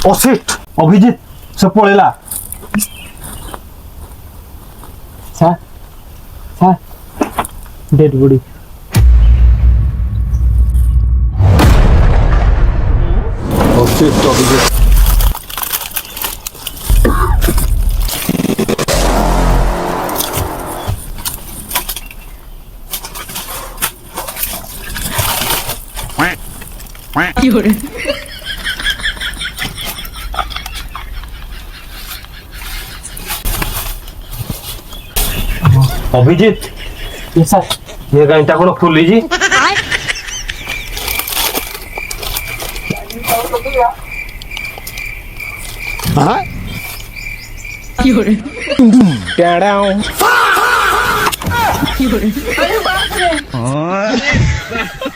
oh shit Abhijit से पळेला सा सा dead body oh shit Abhijit Abhijit ये सर ये घंटा को खोल लीजिए हाँ